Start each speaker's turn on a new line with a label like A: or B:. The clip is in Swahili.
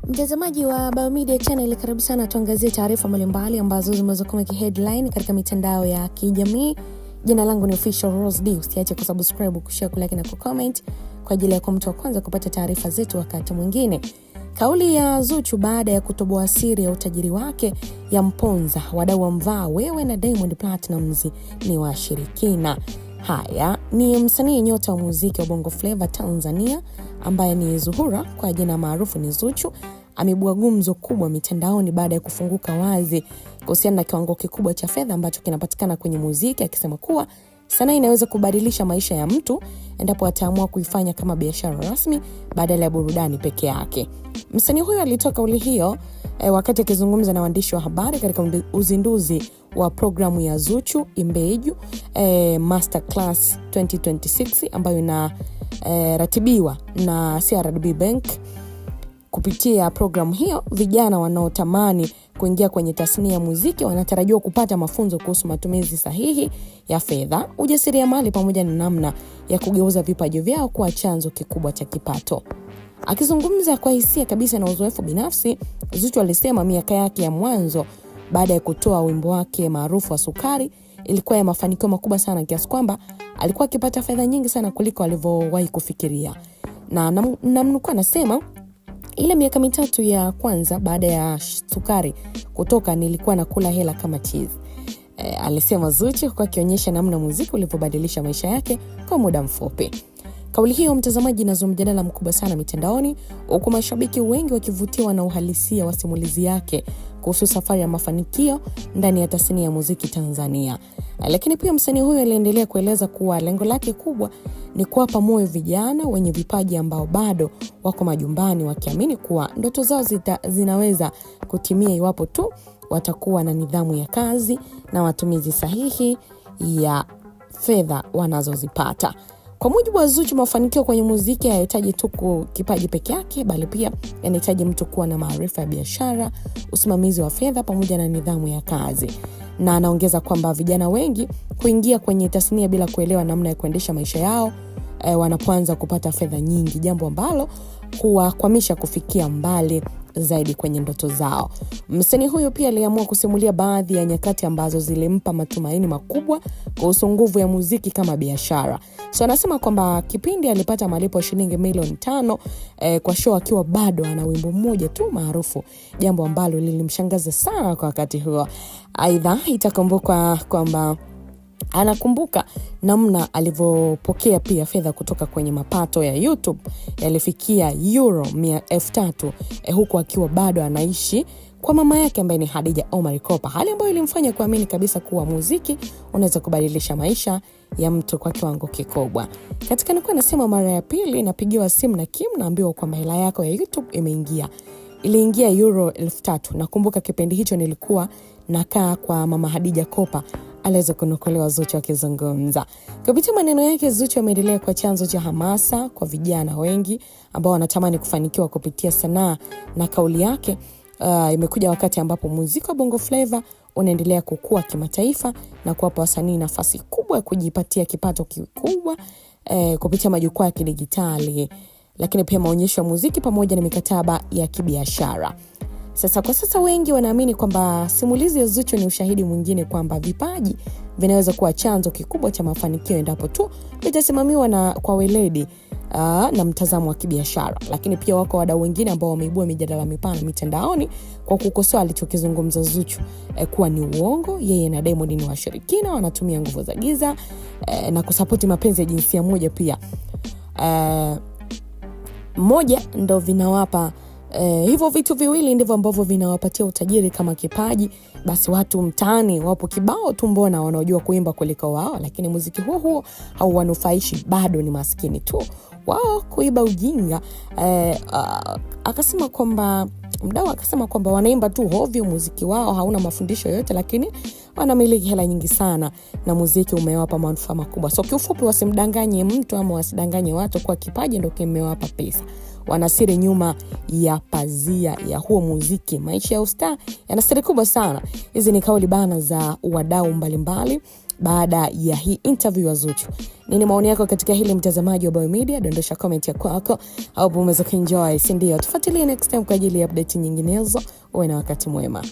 A: Mtazamaji wa Biomedia Channel, karibu sana tuangazie taarifa mbalimbali ambazo zimeweza kuwa headline katika mitandao ya kijamii. Jina langu ni Official Rose D. Usiache kusubscribe, kushare, kulike na kucomment kwa ajili ya kuwa mtu wa kwanza kupata taarifa zetu wakati mwingine. Kauli ya Zuchu baada ya kutoboa siri ya utajiri wake ya mponza wadau wa mvaa wewe na Diamond Platnumz ni washirikina. Haya ni msanii nyota wa muziki wa Bongo Flava Tanzania ambaye ni Zuhura kwa jina maarufu ni Zuchu, amebua gumzo kubwa mitandaoni baada ya kufunguka wazi kuhusiana na kiwango kikubwa cha fedha ambacho kinapatikana kwenye muziki, akisema kuwa sanaa inaweza kubadilisha maisha ya mtu endapo ataamua kuifanya kama biashara rasmi badala ya burudani peke yake. Msanii huyo alitoa kauli hiyo wakati akizungumza na waandishi wa habari katika uzinduzi wa programu ya Zuchu Imbeju Masterclass 2026 ambayo inaratibiwa na CRDB Bank. Kupitia programu hiyo, vijana wanaotamani kuingia kwenye tasnia ya muziki wanatarajiwa kupata mafunzo kuhusu matumizi sahihi ya fedha, ujasiriamali pamoja na namna ya kugeuza vipaji vyao kuwa chanzo kikubwa cha kipato. Akizungumza kwa hisia kabisa na uzoefu binafsi, Zuchu alisema miaka yake ya mwanzo baada ya kutoa wimbo wake maarufu wa Sukari ilikuwa ya mafanikio makubwa sana kiasi kwamba alikuwa akipata fedha nyingi sana kuliko alivyowahi kufikiria. Na namnukuu anasema, ile miaka mitatu ya kwanza baada ya Sukari kutoka nilikuwa nakula hela kama cheese. Alisema Zuchu kwa akionyesha namna muziki ulivyobadilisha maisha yake kwa muda mfupi. Kauli hiyo, mtazamaji, inazua mjadala mkubwa sana mitandaoni, huku mashabiki wengi wakivutiwa na uhalisia wa simulizi yake kuhusu safari ya mafanikio ndani ya tasnia ya muziki Tanzania. Lakini pia msanii huyo aliendelea kueleza kuwa lengo lake kubwa ni kuwapa moyo vijana wenye vipaji ambao bado wako majumbani, wakiamini kuwa ndoto zao zinaweza kutimia iwapo tu watakuwa na nidhamu ya kazi na matumizi sahihi ya fedha wanazozipata. Kwa mujibu wa Zuchu, mafanikio kwenye muziki hayahitaji tu kipaji peke yake, bali pia yanahitaji mtu kuwa na maarifa ya biashara, usimamizi wa fedha pamoja na nidhamu ya kazi. Na anaongeza kwamba vijana wengi kuingia kwenye tasnia bila kuelewa namna ya kuendesha maisha yao wanapoanza kupata fedha nyingi, jambo ambalo kuwakwamisha kufikia mbali zaidi kwenye ndoto zao. Msanii huyo pia aliamua kusimulia baadhi ya nyakati ambazo zilimpa matumaini makubwa kuhusu nguvu ya muziki kama biashara. Anasema kwamba kipindi alipata malipo shilingi milioni 5 kwa show akiwa bado ana wimbo mmoja tu maarufu, jambo ambalo lilimshangaza sana kwa wakati huo. Aidha, itakumbukwa kwamba anakumbuka namna alivyopokea pia fedha kutoka kwenye mapato ya YouTube yalifikia euro 300,000 huku akiwa bado anaishi kwa mama yake ambaye ni Khadija Omar Kopa, hali ambayo ilimfanya kuamini kabisa kuwa muziki unaweza kubadilisha maisha ya mtu kwa kiwango kikubwa. Katika nukuu anasema, mara ya pili napigiwa simu na Kim, naambiwa kwamba hela yako ya YouTube imeingia. Iliingia euro 3,000. Nakumbuka kipindi hicho nilikuwa nakaa kwa mama Khadija Kopa, aliweza kunukuliwa Zuchu akizungumza. Kupitia maneno yake, Zuchu ameendelea kwa chanzo cha hamasa kwa vijana wengi ambao wanatamani kufanikiwa kupitia sanaa, na kauli yake imekuja wakati ambapo muziki wa Bongo Flava unaendelea kukua kimataifa na kuwapa wasanii nafasi kubwa ya kujipatia kipato kikubwa kupitia majukwaa ya kidijitali, lakini pia maonyesho ya muziki pamoja na mikataba ya kibiashara. Kwa sasa wengi wanaamini kwamba simulizi ya Zuchu ni ushahidi mwingine kwamba vipaji vinaweza kuwa chanzo kikubwa cha mafanikio endapo tu vitasimamiwa kwa weledi na mtazamo wa kibiashara. Lakini pia wako wadau wengine ambao wameibua mijadala mipana mitandaoni kwa kukosoa alichokizungumza Zuchu kuwa ni uongo. Yeye na Diamond ni washirikina, wanatumia nguvu za giza na kusapoti mapenzi ya jinsia moja pia. Moja ndo vinawapa hivyo vitu viwili ndivyo ambavyo vinawapatia utajiri kama kipaji. Basi watu mtaani wapo kibao tu mbona wanaojua kuimba kuliko wao, lakini muziki huo hauwanufaishi, bado ni maskini tu wao kuiba ujinga. Akasema kwamba mdau akasema kwamba wanaimba tu hovyo, muziki wao hauna mafundisho yote, lakini wanamiliki hela nyingi sana na muziki umewapa manufaa makubwa. Kiufupi, wasimdanganye mtu ama wasidanganye watu kwa kipaji ndio kimewapa pesa. Wanasiri nyuma ya pazia ya huo muziki. Maisha ya ustaa yana siri kubwa sana. Hizi ni kauli bana za wadau mbalimbali baada ya hii interview ya Zuchu. Nini maoni yako katika hili, mtazamaji wa Biomedia? Dondosha comment ya kwako au umeweza kuenjoy, si ndio? Tufuatilie next time kwa ajili ya update nyinginezo. Uwe na wakati mwema.